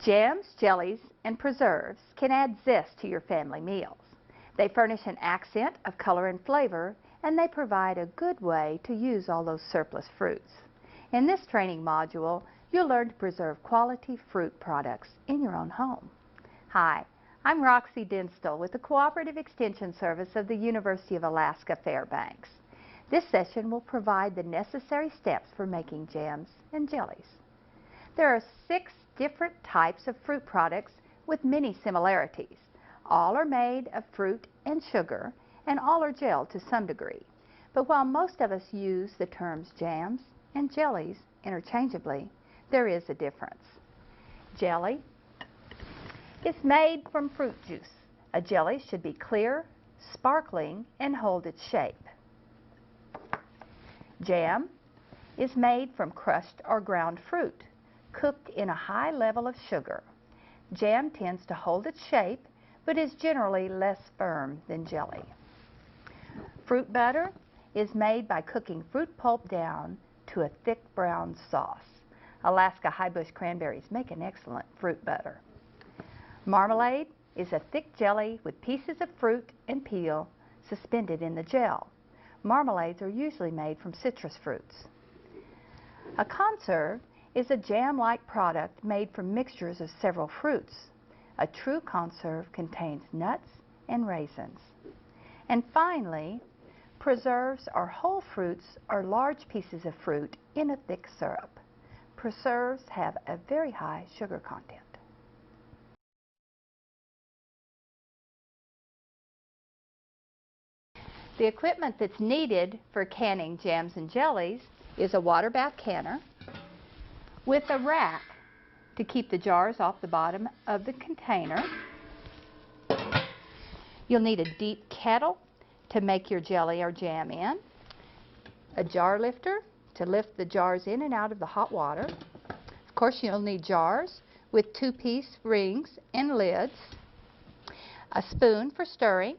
Jams, jellies, and preserves can add zest to your family meals. They furnish an accent of color and flavor, and they provide a good way to use all those surplus fruits. In this training module, you'll learn to preserve quality fruit products in your own home. Hi, I'm Roxy Dinstall with the Cooperative Extension Service of the University of Alaska Fairbanks. This session will provide the necessary steps for making jams and jellies. There are 6 different types of fruit products with many similarities. All are made of fruit and sugar, and all are gelled to some degree. But while most of us use the terms jams and jellies interchangeably, there is a difference. Jelly is made from fruit juice. A jelly should be clear, sparkling, and hold its shape. Jam is made from crushed or ground fruit, cooked in a high level of sugar. Jam tends to hold its shape, but is generally less firm than jelly. Fruit butter is made by cooking fruit pulp down to a thick brown sauce. Alaska high-bush cranberries make an excellent fruit butter. Marmalade is a thick jelly with pieces of fruit and peel suspended in the gel. Marmalades are usually made from citrus fruits. A conserve is a jam-like product made from mixtures of several fruits. A true conserve contains nuts and raisins. And finally, preserves are whole fruits or large pieces of fruit in a thick syrup. Preserves have a very high sugar content. The equipment that's needed for canning jams and jellies is a water bath canner with a rack to keep the jars off the bottom of the container. You'll need a deep kettle to make your jelly or jam in, a jar lifter to lift the jars in and out of the hot water. Of course, you'll need jars with 2-piece rings and lids, a spoon for stirring.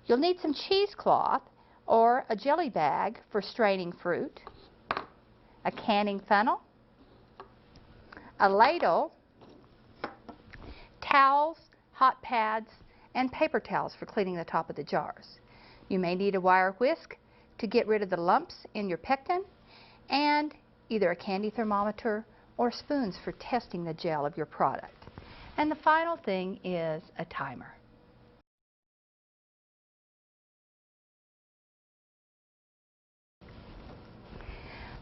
You'll need some cheesecloth or a jelly bag for straining fruit, a canning funnel, a ladle, towels, hot pads, and paper towels for cleaning the top of the jars. You may need a wire whisk to get rid of the lumps in your pectin, and either a candy thermometer or spoons for testing the gel of your product. And the final thing is a timer.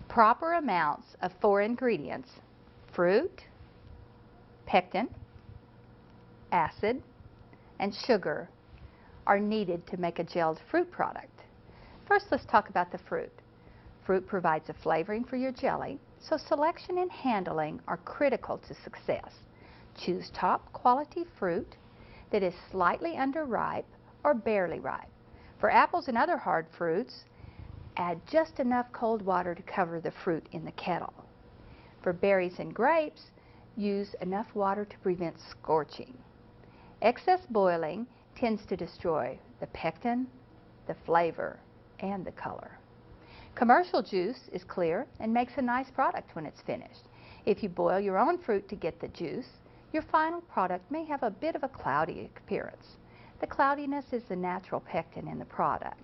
Proper amounts of 4 ingredients, fruit, pectin, acid, and sugar, are needed to make a gelled fruit product. First, let's talk about the fruit. Fruit provides a flavoring for your jelly, so selection and handling are critical to success. Choose top quality fruit that is slightly underripe or barely ripe. For apples and other hard fruits, add just enough cold water to cover the fruit in the kettle. For berries and grapes, use enough water to prevent scorching. Excess boiling tends to destroy the pectin, the flavor, and the color. Commercial juice is clear and makes a nice product when it's finished. If you boil your own fruit to get the juice, your final product may have a bit of a cloudy appearance. The cloudiness is the natural pectin in the product.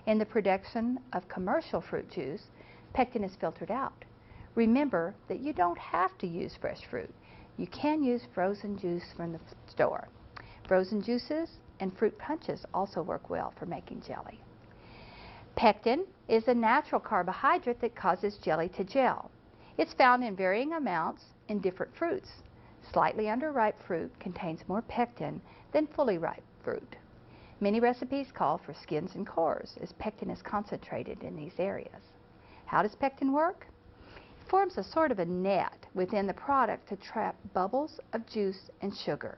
In the production of commercial fruit juice, pectin is filtered out. Remember that you don't have to use fresh fruit. You can use frozen juice from the store. Frozen juices and fruit punches also work well for making jelly. Pectin is a natural carbohydrate that causes jelly to gel. It's found in varying amounts in different fruits. Slightly underripe fruit contains more pectin than fully ripe fruit. Many recipes call for skins and cores, as pectin is concentrated in these areas. How does pectin work? It forms a sort of a net within the product to trap bubbles of juice and sugar.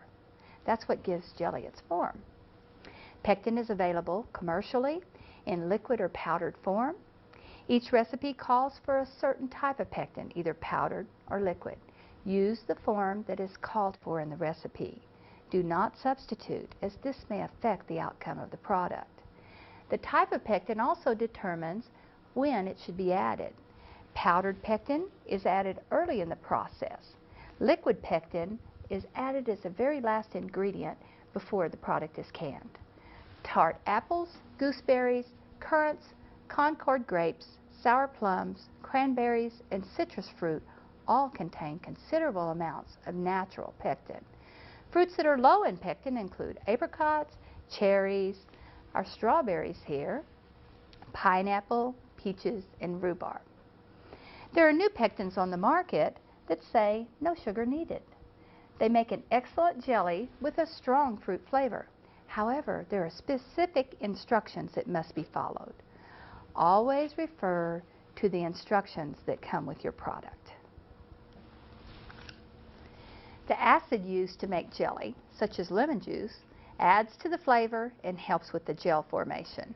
That's what gives jelly its form. Pectin is available commercially in liquid or powdered form. Each recipe calls for a certain type of pectin, either powdered or liquid. Use the form that is called for in the recipe. Do not substitute, as this may affect the outcome of the product. The type of pectin also determines when it should be added. Powdered pectin is added early in the process. Liquid pectin is added as the very last ingredient before the product is canned. Tart apples, gooseberries, currants, Concord grapes, sour plums, cranberries, and citrus fruit all contain considerable amounts of natural pectin. Fruits that are low in pectin include apricots, cherries, our strawberries here, pineapple, peaches, and rhubarb. There are new pectins on the market that say no sugar needed. They make an excellent jelly with a strong fruit flavor. However, there are specific instructions that must be followed. Always refer to the instructions that come with your product. The acid used to make jelly, such as lemon juice, adds to the flavor and helps with the gel formation.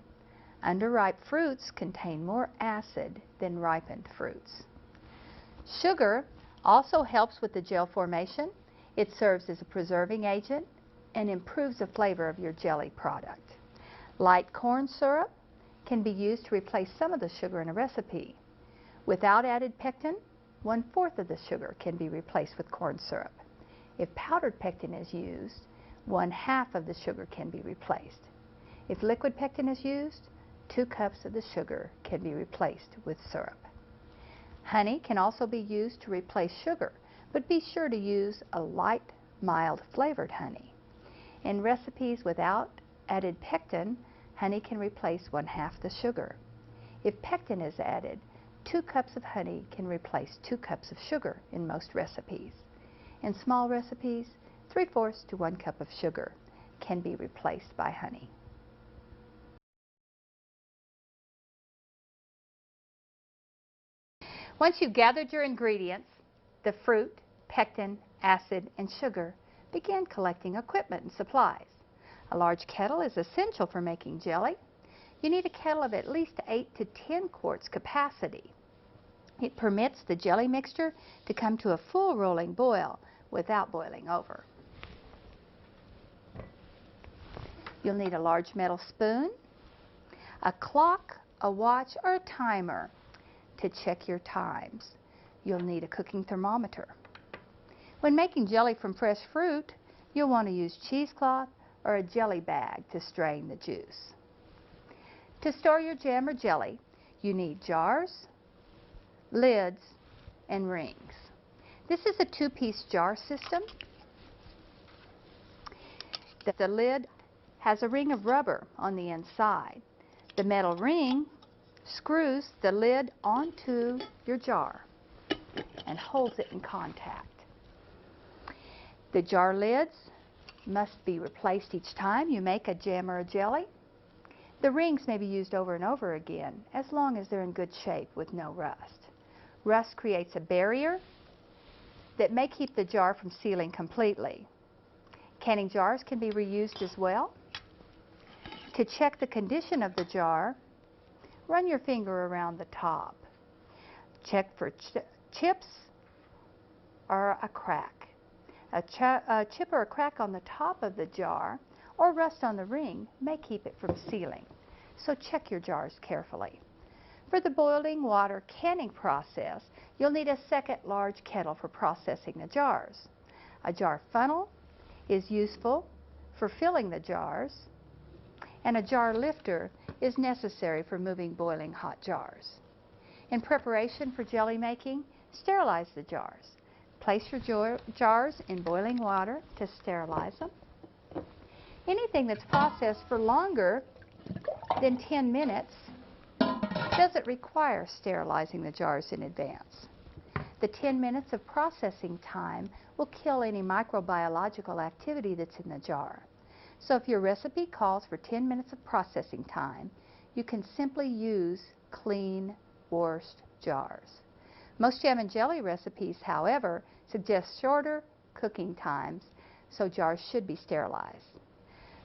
Underripe fruits contain more acid than ripened fruits. Sugar also helps with the gel formation. It serves as a preserving agent and improves the flavor of your jelly product. Light corn syrup can be used to replace some of the sugar in a recipe. Without added pectin, 1/4 of the sugar can be replaced with corn syrup. If powdered pectin is used, 1/2 of the sugar can be replaced. If liquid pectin is used, 2 cups of the sugar can be replaced with syrup. Honey can also be used to replace sugar, but be sure to use a light, mild flavored honey. In recipes without added pectin, honey can replace 1/2 the sugar. If pectin is added, 2 cups of honey can replace 2 cups of sugar in most recipes. In small recipes, 3/4 to 1 cup of sugar can be replaced by honey. Once you've gathered your ingredients, the fruit, pectin, acid, and sugar, begin collecting equipment and supplies. A large kettle is essential for making jelly. You need a kettle of at least 8 to 10 quarts capacity. It permits the jelly mixture to come to a full rolling boil without boiling over. You'll need a large metal spoon, a clock, a watch, or a timer to check your times. You'll need a cooking thermometer. When making jelly from fresh fruit, you'll want to use cheesecloth or a jelly bag to strain the juice. To store your jam or jelly, you need jars, lids, and rings. This is a 2-piece jar system. The lid has a ring of rubber on the inside. The metal ring screws the lid onto your jar and holds it in contact. The jar lids must be replaced each time you make a jam or a jelly. The rings may be used over and over again as long as they're in good shape with no rust. Rust creates a barrier that may keep the jar from sealing completely. Canning jars can be reused as well. To check the condition of the jar, run your finger around the top. Check for chips or a crack. A chip or a crack on the top of the jar or rust on the ring may keep it from sealing, so check your jars carefully. For the boiling water canning process, you'll need a second large kettle for processing the jars. A jar funnel is useful for filling the jars, and a jar lifter is necessary for moving boiling hot jars. In preparation for jelly making, sterilize the jars. Place your jars in boiling water to sterilize them. Anything that's processed for longer than 10 minutes doesn't require sterilizing the jars in advance. The 10 minutes of processing time will kill any microbiological activity that's in the jar. So if your recipe calls for 10 minutes of processing time, you can simply use clean, washed jars. Most jam and jelly recipes, however, suggest shorter cooking times, so jars should be sterilized.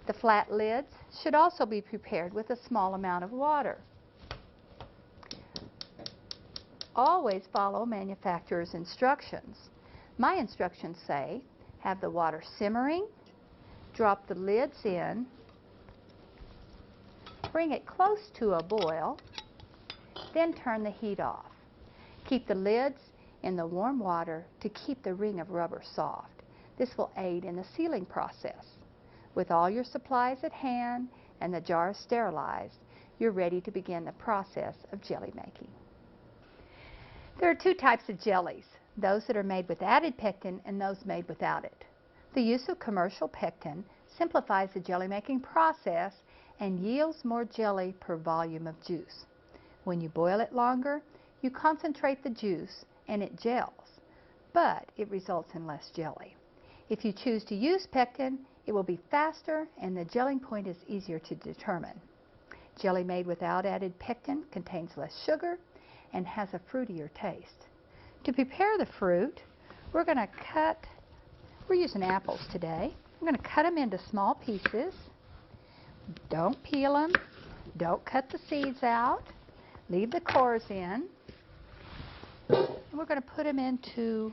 The flat lids should also be prepared with a small amount of water. Always follow manufacturer's instructions. My instructions say, have the water simmering, drop the lids in, bring it close to a boil, then turn the heat off. Keep the lids in the warm water to keep the ring of rubber soft. This will aid in the sealing process. With all your supplies at hand and the jar sterilized, you're ready to begin the process of jelly making. There are two types of jellies, those that are made with added pectin and those made without it. The use of commercial pectin simplifies the jelly making process and yields more jelly per volume of juice. When you boil it longer, you concentrate the juice and it gels, but it results in less jelly. If you choose to use pectin, it will be faster and the gelling point is easier to determine. Jelly made without added pectin contains less sugar and has a fruitier taste. To prepare the fruit, we're using apples today. We're going to cut them into small pieces. Don't peel them. Don't cut the seeds out. Leave the cores in. And we're going to put them into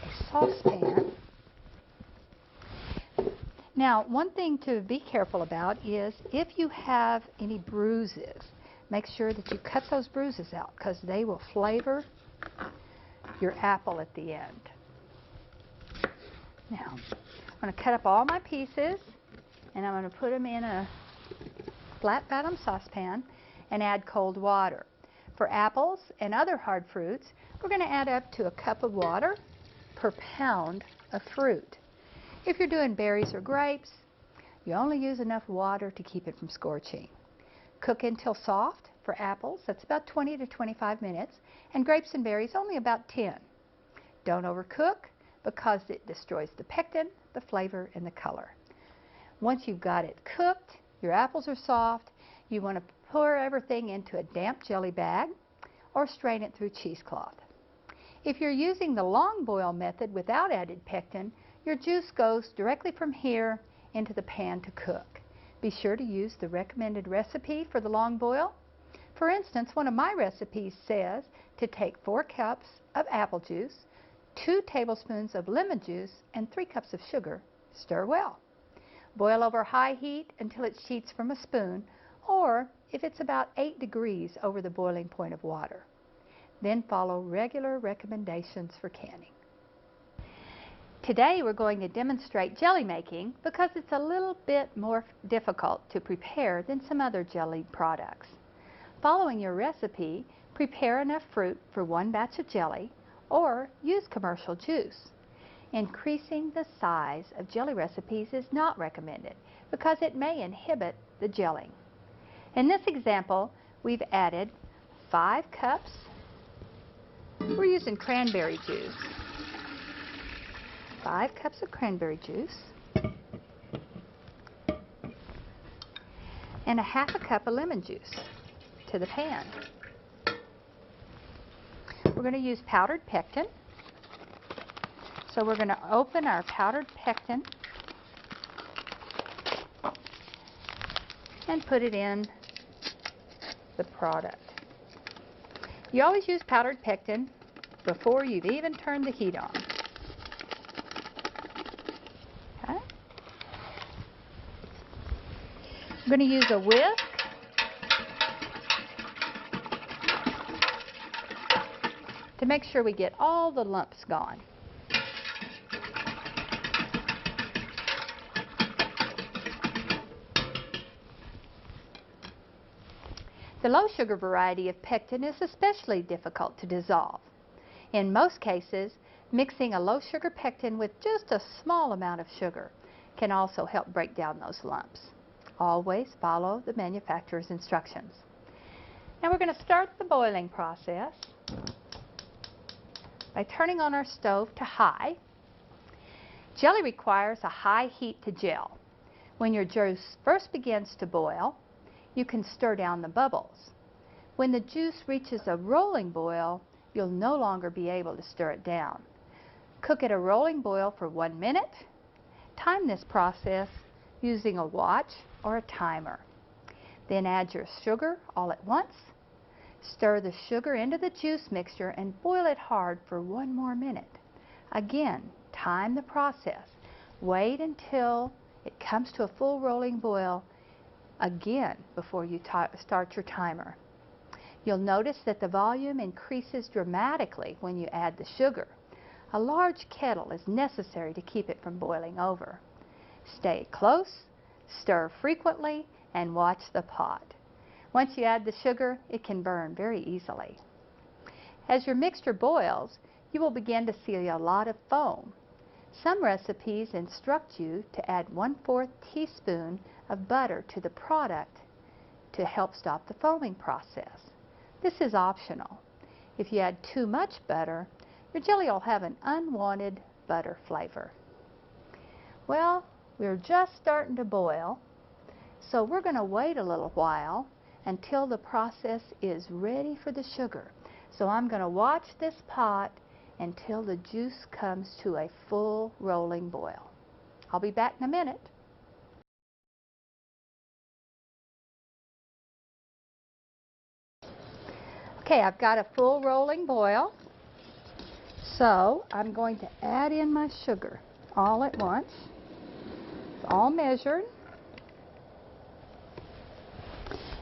a saucepan. Now, one thing to be careful about is if you have any bruises, make sure that you cut those bruises out because they will flavor your apple at the end. Now, I'm going to cut up all my pieces and I'm going to put them in a flat bottom saucepan and add cold water. For apples and other hard fruits, we're going to add up to a cup of water per pound of fruit. If you're doing berries or grapes, you only use enough water to keep it from scorching. Cook until soft. For apples, that's about 20 to 25 minutes, and grapes and berries only about 10. Don't overcook because it destroys the pectin, the flavor, and the color. Once you've got it cooked, your apples are soft, you want to pour everything into a damp jelly bag or strain it through cheesecloth. If you're using the long boil method without added pectin, your juice goes directly from here into the pan to cook. Be sure to use the recommended recipe for the long boil. For instance, one of my recipes says to take 4 cups of apple juice, 2 tablespoons of lemon juice, and 3 cups of sugar. Stir well. Boil over high heat until it sheets from a spoon, or if it's about 8 degrees over the boiling point of water. Then follow regular recommendations for canning. Today we're going to demonstrate jelly making because it's a little bit more difficult to prepare than some other jelly products. Following your recipe, prepare enough fruit for 1 batch of jelly or use commercial juice. Increasing the size of jelly recipes is not recommended because it may inhibit the gelling. In this example, we've added 5 cups. We're using cranberry juice. 5 cups of cranberry juice and a half a cup of lemon juice to the pan. We're going to use powdered pectin. So we're going to open our powdered pectin and put it in the product. You always use powdered pectin before you've even turned the heat on. Okay. I'm going to use a whisk to make sure we get all the lumps gone. The low sugar variety of pectin is especially difficult to dissolve. In most cases, mixing a low sugar pectin with just a small amount of sugar can also help break down those lumps. Always follow the manufacturer's instructions. Now we're going to start the boiling process by turning on our stove to high. Jelly requires a high heat to gel. When your juice first begins to boil, you can stir down the bubbles. When the juice reaches a rolling boil, you'll no longer be able to stir it down. Cook at a rolling boil for 1 minute. Time this process using a watch or a timer. Then add your sugar all at once. Stir the sugar into the juice mixture and boil it hard for 1 more minute. Again, time the process. Wait until it comes to a full rolling boil again before you start your timer. You'll notice that the volume increases dramatically when you add the sugar. A large kettle is necessary to keep it from boiling over. Stay close, stir frequently, and watch the pot. Once you add the sugar, it can burn very easily. As your mixture boils, you will begin to see a lot of foam. Some recipes instruct you to add 1/4 teaspoon of butter to the product to help stop the foaming process. This is optional. If you add too much butter, your jelly will have an unwanted butter flavor. Well, we're just starting to boil, so we're going to wait a little while until the process is ready for the sugar. So I'm going to watch this pot until the juice comes to a full rolling boil. I'll be back in a minute. Okay, I've got a full rolling boil. So I'm going to add in my sugar all at once. It's all measured.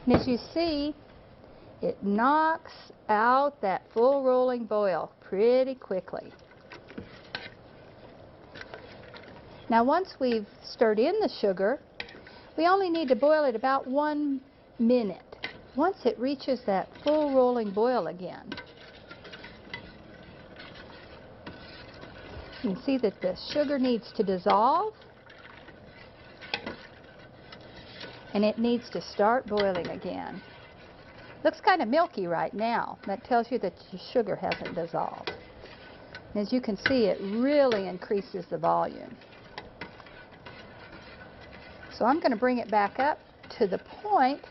And as you see, it knocks out that full rolling boil pretty quickly. Now once we've stirred in the sugar, we only need to boil it about 1 minute. Once it reaches that full rolling boil again, you can see that the sugar needs to dissolve and it needs to start boiling again. Looks kind of milky right now. That tells you that your sugar hasn't dissolved. And as you can see, it really increases the volume. So I'm going to bring it back up to the point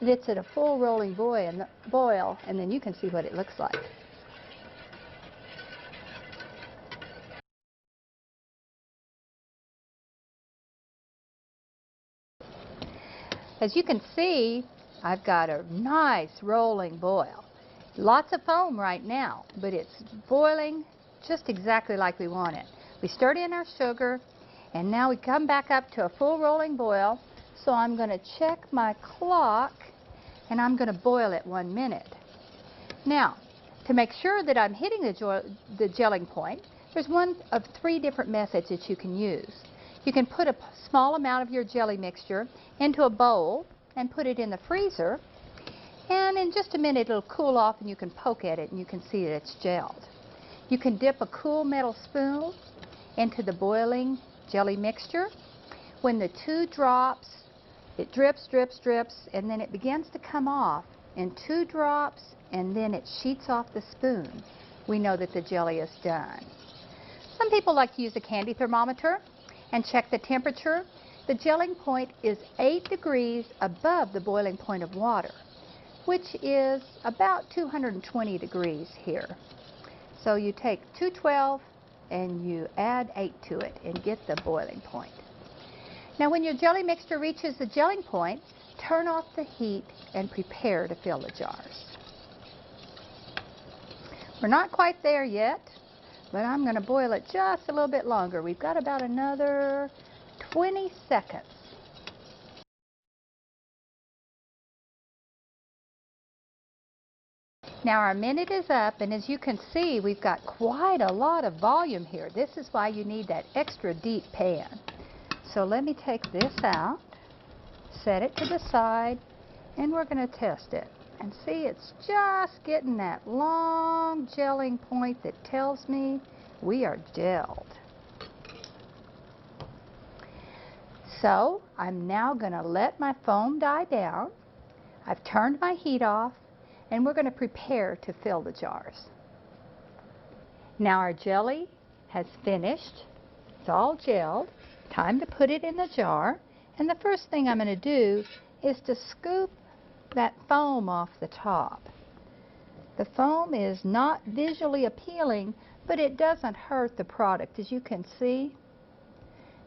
that it's at a full rolling boil, and then you can see what it looks like. As you can see, I've got a nice rolling boil. Lots of foam right now, but it's boiling just exactly like we want it. We stirred in our sugar, and now we come back up to a full rolling boil. So I'm going to check my clock, and I'm going to boil it 1 minute. Now, to make sure that I'm hitting the gelling point, there's one of 3 different methods that you can use. You can put a small amount of your jelly mixture into a bowl and put it in the freezer, and in just a minute it'll cool off and you can poke at it and you can see that it's gelled. You can dip a cool metal spoon into the boiling jelly mixture. When the 2 drops, it drips, drips, drips, and then it begins to come off in 2 drops, and then it sheets off the spoon. We know that the jelly is done. Some people like to use a candy thermometer and check the temperature. The gelling point is 8 degrees above the boiling point of water, which is about 220 degrees here. So you take 212 and you add 8 to it and get the boiling point. Now when your jelly mixture reaches the gelling point, turn off the heat and prepare to fill the jars. We're not quite there yet, but I'm going to boil it just a little bit longer. We've got about another 20 seconds. Now our minute is up, and as you can see, we've got quite a lot of volume here. This is why you need that extra deep pan. So let me take this out, set it to the side, and we're going to test it. And see, it's just getting that long gelling point that tells me we are gelled. So I'm now going to let my foam die down. I've turned my heat off, and we're going to prepare to fill the jars. Now our jelly has finished. It's all gelled. Time to put it in the jar. And the first thing I'm going to do is to scoop that foam off the top. The foam is not visually appealing, but it doesn't hurt the product. As you can see,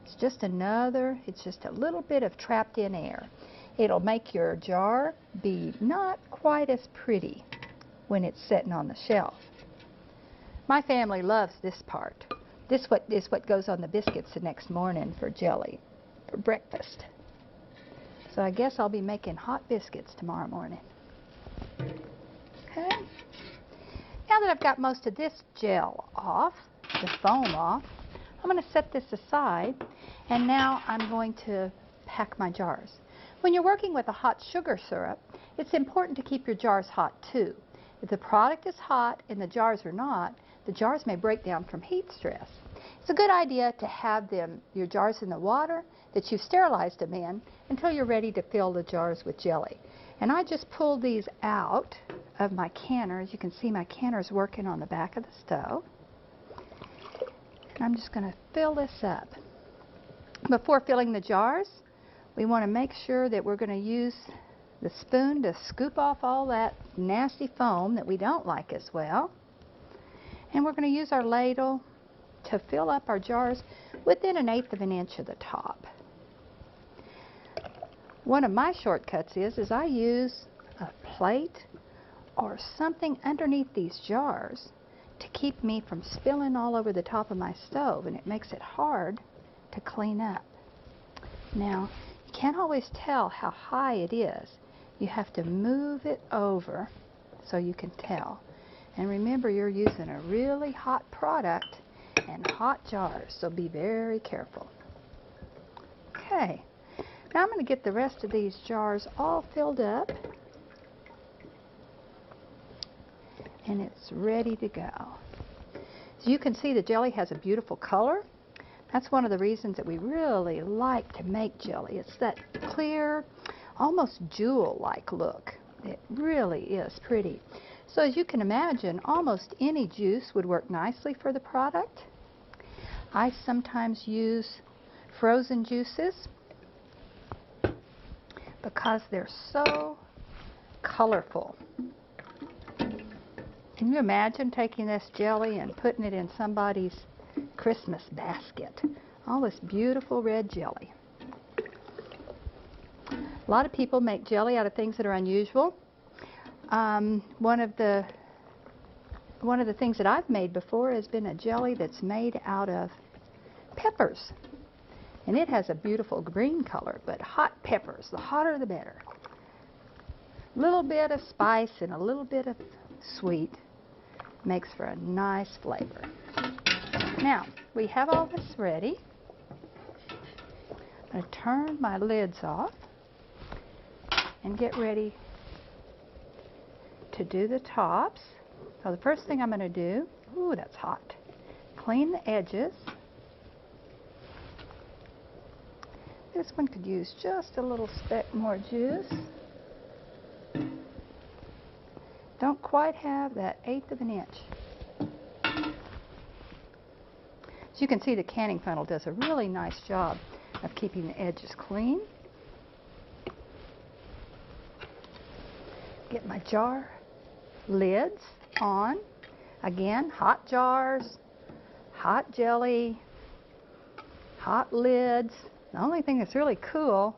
it's just a little bit of trapped in air. It'll make your jar be not quite as pretty when it's sitting on the shelf. My family loves this part. This is what goes on the biscuits the next morning for jelly, for breakfast. So I guess I'll be making hot biscuits tomorrow morning. Okay. Now that I've got most of this gel off, the foam off, I'm going to set this aside, and now I'm going to pack my jars. When you're working with a hot sugar syrup, it's important to keep your jars hot too. If the product is hot and the jars are not, the jars may break down from heat stress. It's a good idea to have your jars in the water that you've sterilized them in until you're ready to fill the jars with jelly. And I just pulled these out of my canner. As you can see, my canner is working on the back of the stove. And I'm just going to fill this up. Before filling the jars, we want to make sure that we're going to use the spoon to scoop off all that nasty foam that we don't like as well. And we're going to use our ladle to fill up our jars within 1/8 of an inch of the top. One of my shortcuts is I use a plate or something underneath these jars to keep me from spilling all over the top of my stove, and it makes it hard to clean up. Now, you can't always tell how high it is. You have to move it over so you can tell. And remember, you're using a really hot product and hot jars, so be very careful. Okay, now I'm going to get the rest of these jars all filled up, and it's ready to go. So you can see the jelly has a beautiful color. That's one of the reasons that we really like to make jelly. It's that clear, almost jewel-like look. It really is pretty. So as you can imagine, almost any juice would work nicely for the product. I sometimes use frozen juices because they're so colorful. Can you imagine taking this jelly and putting it in somebody's Christmas basket? All this beautiful red jelly. A lot of people make jelly out of things that are unusual. One of the things that I've made before has been a jelly that's made out of peppers. And it has a beautiful green color, but hot peppers, the hotter the better. A little bit of spice and a little bit of sweet makes for a nice flavor. Now, we have all this ready. I'm going to turn my lids off and get ready to do the tops. So the first thing I'm going to do, ooh, that's hot, clean the edges. This one could use just a little speck more juice. Don't quite have that 1/8 of an inch. As you can see, the canning funnel does a really nice job of keeping the edges clean. Get my jar lids on. Again, hot jars, hot jelly, hot lids. The only thing that's really cool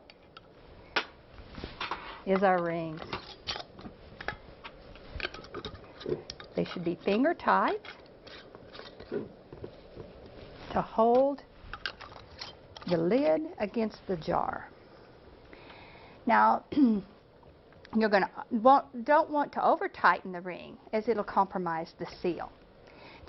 is our rings. They should be finger tight to hold the lid against the jar. Now, don't want to over tighten the ring, as it'll compromise the seal.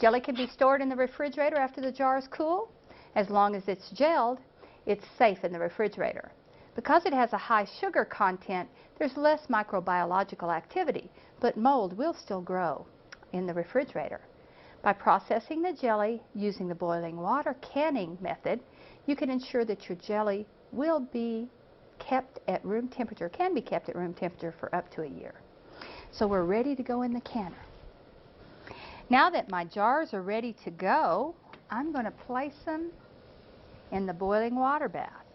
Jelly can be stored in the refrigerator after the jar is cool. As long as it's gelled, it's safe in the refrigerator. Because it has a high sugar content, there's less microbiological activity, but mold will still grow in the refrigerator. By processing the jelly using the boiling water canning method, you can ensure that your jelly will be kept at room temperature, can be kept at room temperature for up to a year. So we're ready to go in the canner. Now that my jars are ready to go, I'm going to place them in the boiling water bath.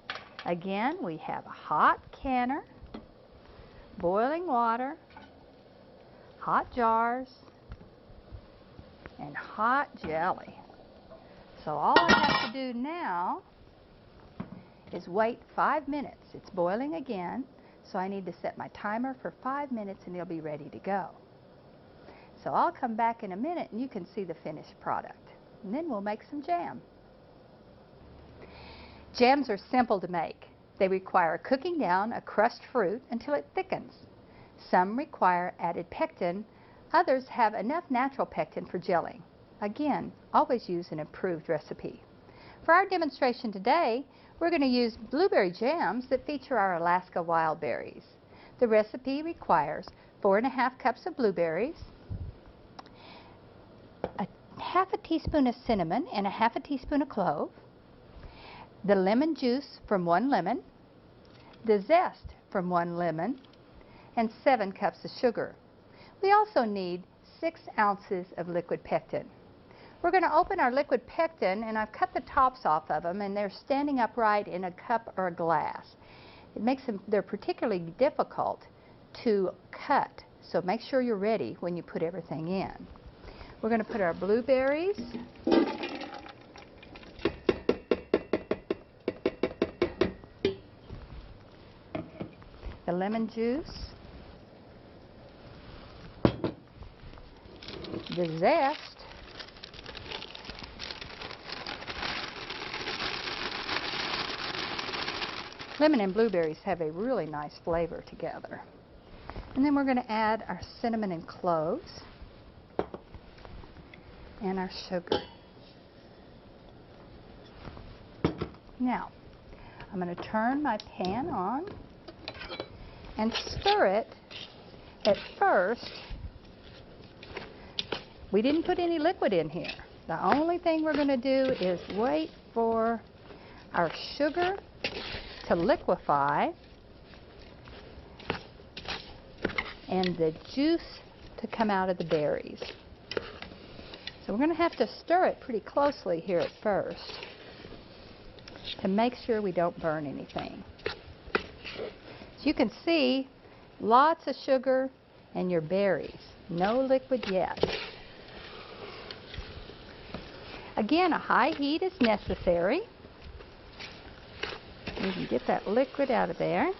Again, we have a hot canner, boiling water, hot jars, and hot jelly. So all I have to do now is wait 5 minutes. It's boiling again, so I need to set my timer for 5 minutes and it'll be ready to go. So I'll come back in a minute and you can see the finished product. And then we'll make some jam. Jams are simple to make. They require cooking down a crushed fruit until it thickens. Some require added pectin Others have enough natural pectin for gelling. Again, always use an improved recipe. For our demonstration today, we're going to use blueberry jams that feature our Alaska wild berries. The recipe requires 4½ cups of blueberries, ½ teaspoon of cinnamon and ½ teaspoon of clove, the lemon juice from 1 lemon, the zest from 1 lemon, and 7 cups of sugar. We also need 6 ounces of liquid pectin. We're going to open our liquid pectin, and I've cut the tops off of them, and they're standing upright in a cup or a glass. It makes them, they're particularly difficult to cut, so make sure you're ready when you put everything in. We're going to put our blueberries, the lemon juice, the zest, lemon and blueberries have a really nice flavor together. And then we're going to add our cinnamon and cloves and our sugar. Now, I'm going to turn my pan on and stir it. At first, we didn't put any liquid in here. The only thing we're going to do is wait for our sugar to liquefy and the juice to come out of the berries. So we're going to have to stir it pretty closely here at first to make sure we don't burn anything. As you can see, lots of sugar and your berries. No liquid yet. Again, a high heat is necessary. You can get that liquid out of there.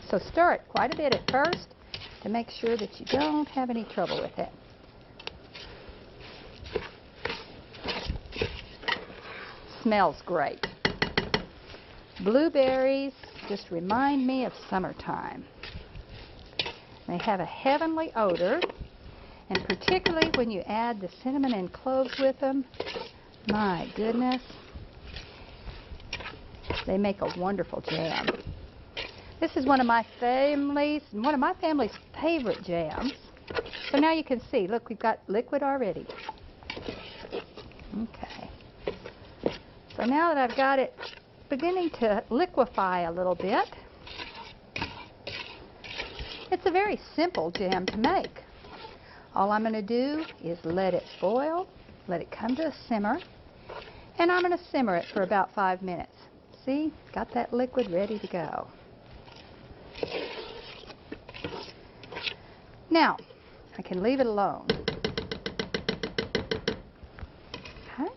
So stir it quite a bit at first to make sure that you don't have any trouble with it. Smells great. Blueberries just remind me of summertime. They have a heavenly odor, and particularly when you add the cinnamon and cloves with them, my goodness, they make a wonderful jam. This is one of my family's favorite jams. So now you can see, look, we've got liquid already. Okay. So now that I've got it beginning to liquefy a little bit, it's a very simple jam to make. All I'm going to do is let it boil, let it come to a simmer, and I'm going to simmer it for about 5 minutes. See, got that liquid ready to go. Now, I can leave it alone. Okay.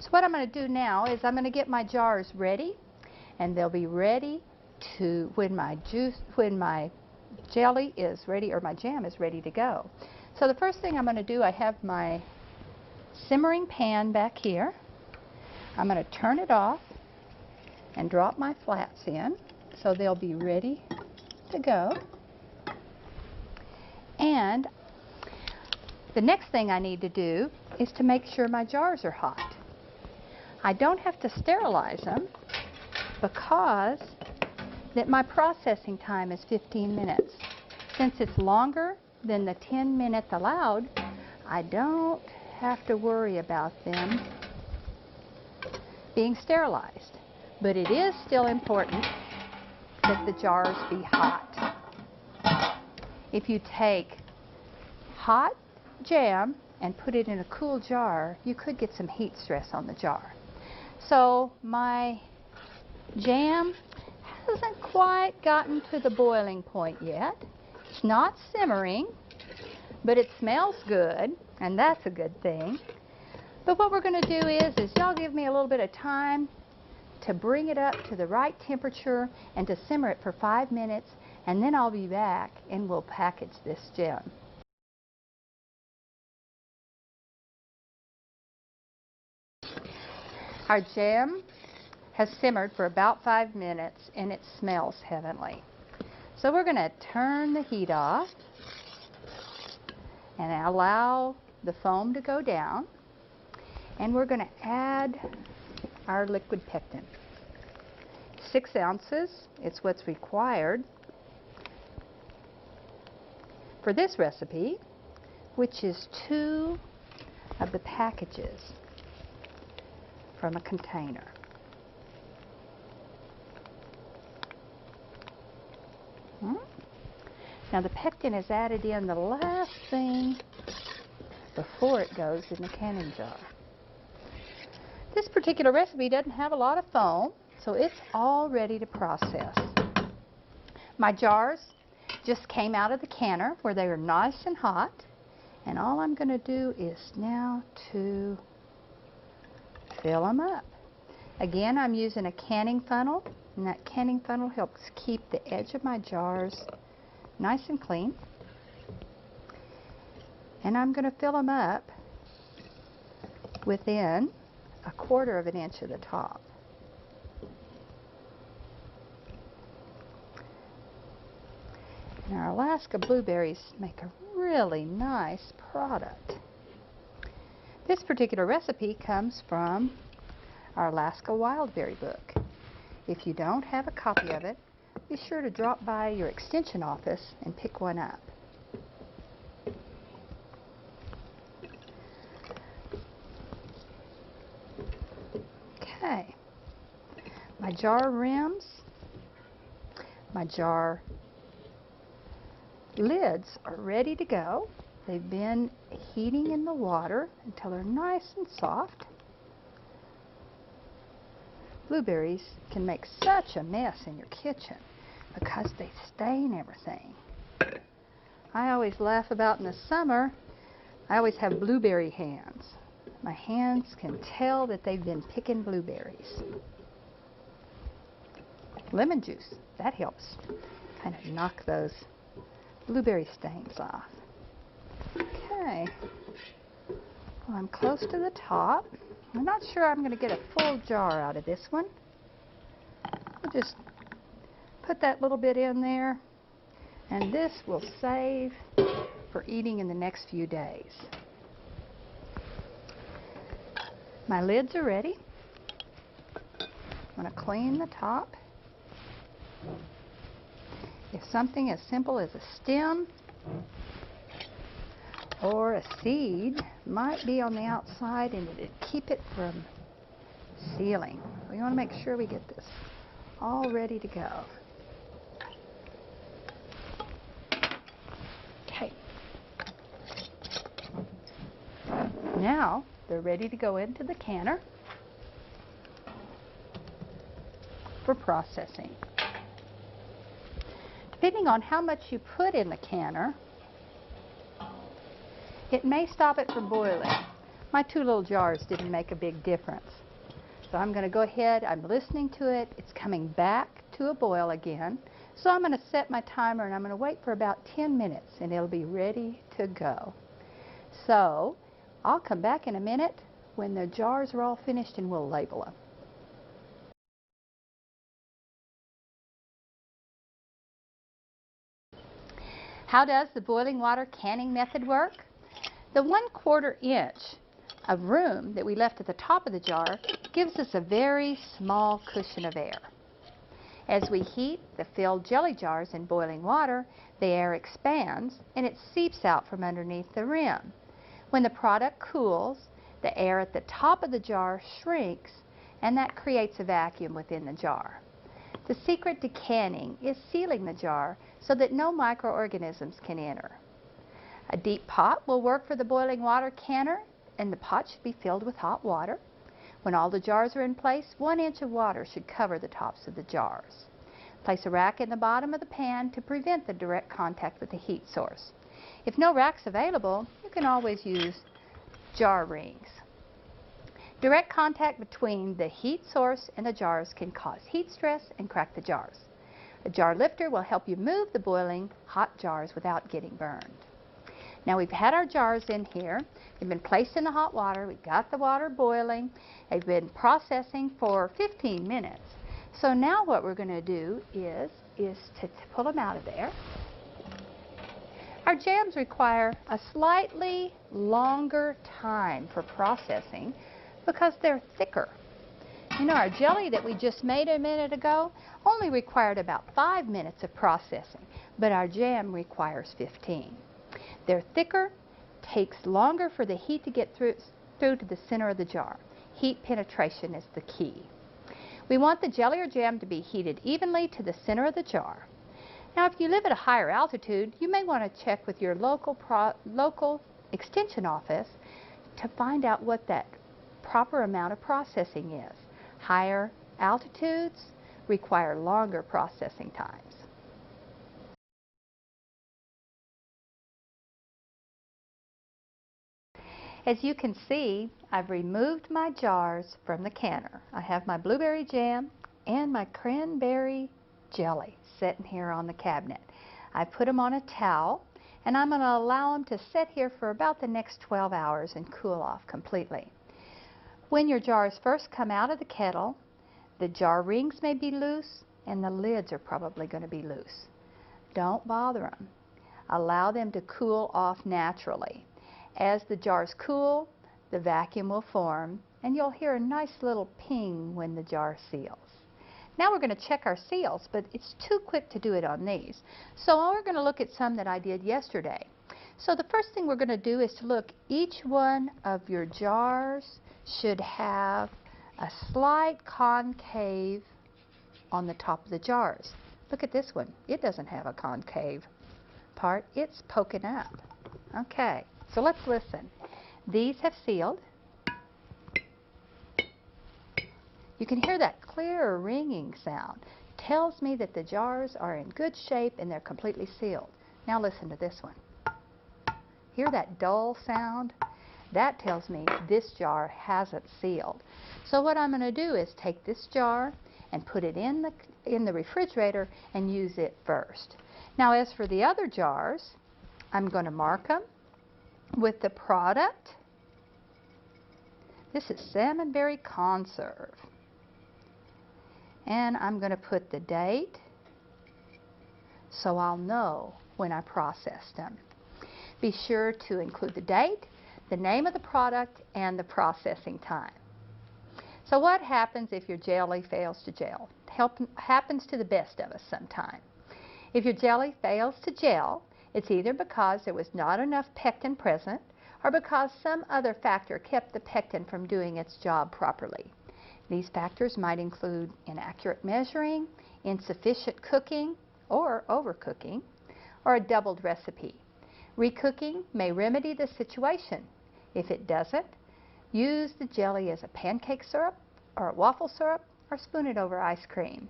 So what I'm going to do now is I'm going to get my jars ready, and they'll be ready to when my jelly is ready, or my jam is ready to go. So the first thing I'm going to do, I have my simmering pan back here. I'm going to turn it off and drop my flats in so they'll be ready to go. And the next thing I need to do is to make sure my jars are hot. I don't have to sterilize them because that my processing time is 15 minutes. Since it's longer than the 10 minutes allowed, I don't have to worry about them being sterilized. But it is still important that the jars be hot. If you take hot jam and put it in a cool jar, you could get some heat stress on the jar. So my jam hasn't quite gotten to the boiling point yet. It's not simmering, but it smells good, and that's a good thing. But what we're going to do is y'all give me a little bit of time to bring it up to the right temperature and to simmer it for 5 minutes, and then I'll be back and we'll package this jam. Our jam has simmered for about 5 minutes and it smells heavenly. So we're going to turn the heat off and allow the foam to go down. And we're going to add our liquid pectin. 6 ounces, it's what's required for this recipe, which is 2 of the packages from a container. Now the pectin is added in the last thing before it goes in the canning jar. This particular recipe doesn't have a lot of foam, so it's all ready to process. My jars just came out of the canner where they are nice and hot, and all I'm going to do is now to fill them up. Again, I'm using a canning funnel, and that canning funnel helps keep the edge of my jars nice and clean. And I'm going to fill them up within 1/4 of an inch of the top. And our Alaska blueberries make a really nice product. This particular recipe comes from our Alaska Wildberry book. If you don't have a copy of it, be sure to drop by your extension office and pick one up. Okay, my jar rims, my jar lids are ready to go. They've been heating in the water until they're nice and soft. Blueberries can make such a mess in your kitchen because they stain everything. I always laugh about in the summer, I always have blueberry hands. My hands can tell that they've been picking blueberries. Lemon juice, that helps kind of knock those blueberry stains off. Okay, well, I'm close to the top. I'm not sure I'm going to get a full jar out of this one. I'll just put that little bit in there, and this will save for eating in the next few days. My lids are ready. I'm going to clean the top. If something as simple as a stem or a seed might be on the outside and it'd keep it from sealing, we want to make sure we get this all ready to go. Okay. Now they're ready to go into the canner for processing. Depending on how much you put in the canner, it may stop it from boiling. My 2 little jars didn't make a big difference. So I'm going to go ahead, I'm listening to it, it's coming back to a boil again. So I'm going to set my timer and I'm going to wait for about 10 minutes and it'll be ready to go. So I'll come back in a minute when the jars are all finished and we'll label them. How does the boiling water canning method work? The 1/4 inch of room that we left at the top of the jar gives us a very small cushion of air. As we heat the filled jelly jars in boiling water, the air expands and it seeps out from underneath the rim. When the product cools, the air at the top of the jar shrinks and that creates a vacuum within the jar. The secret to canning is sealing the jar so that no microorganisms can enter. A deep pot will work for the boiling water canner, and the pot should be filled with hot water. When all the jars are in place, 1 inch of water should cover the tops of the jars. Place a rack in the bottom of the pan to prevent the direct contact with the heat source. If no rack's available, you can always use jar rings. Direct contact between the heat source and the jars can cause heat stress and crack the jars. A jar lifter will help you move the boiling hot jars without getting burned. Now we've had our jars in here. They've been placed in the hot water. We've got the water boiling. They've been processing for 15 minutes. So now what we're going to do is is to pull them out of there. Our jams require a slightly longer time for processing because they're thicker. You know, our jelly that we just made a minute ago only required about 5 minutes of processing, but our jam requires 15. They're thicker, takes longer for the heat to get through to the center of the jar. Heat penetration is the key. We want the jelly or jam to be heated evenly to the center of the jar. Now, if you live at a higher altitude, you may want to check with your local extension office to find out what that proper amount of processing is. Higher altitudes require longer processing times. As you can see, I've removed my jars from the canner. I have my blueberry jam and my cranberry jelly sitting here on the cabinet. I put them on a towel, and I'm going to allow them to sit here for about the next 12 hours and cool off completely. When your jars first come out of the kettle, the jar rings may be loose and the lids are probably going to be loose. Don't bother them. Allow them to cool off naturally. As the jars cool, the vacuum will form and you'll hear a nice little ping when the jar seals. Now we're going to check our seals, but it's too quick to do it on these. So we're going to look at some that I did yesterday. So the first thing we're going to do is to look, each one of your jars should have a slight concave on the top of the jars. Look at this one. It doesn't have a concave part. It's poking up. Okay, so let's listen. These have sealed. You can hear that clear ringing sound. Tells me that the jars are in good shape and they're completely sealed. Now listen to this one. Hear that dull sound? That tells me this jar hasn't sealed. So what I'm going to do is take this jar and put it in the refrigerator and use it first. Now as for the other jars, I'm going to mark them with the product. This is salmonberry conserve. And I'm going to put the date so I'll know when I processed them. Be sure to include the date, the name of the product, and the processing time. So what happens if your jelly fails to gel? Happens to the best of us sometime. If your jelly fails to gel, it's either because there was not enough pectin present or because some other factor kept the pectin from doing its job properly. These factors might include inaccurate measuring, insufficient cooking or overcooking, or a doubled recipe. Recooking may remedy the situation. If it doesn't, use the jelly as a pancake syrup or a waffle syrup or spoon it over ice cream.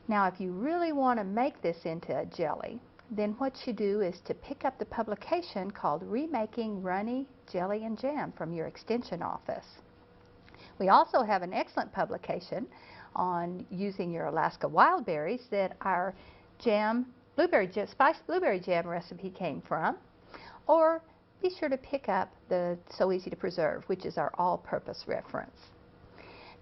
Now if you really want to make this into a jelly, then what you do is to pick up the publication called Remaking Runny Jelly and Jam from your extension office. We also have an excellent publication on using your Alaska wild berries that our spiced blueberry jam recipe came from. Or be sure to pick up the So Easy to Preserve, which is our all-purpose reference.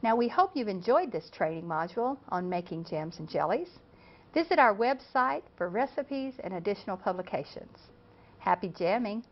Now we hope you've enjoyed this training module on making jams and jellies. Visit our website for recipes and additional publications. Happy jamming!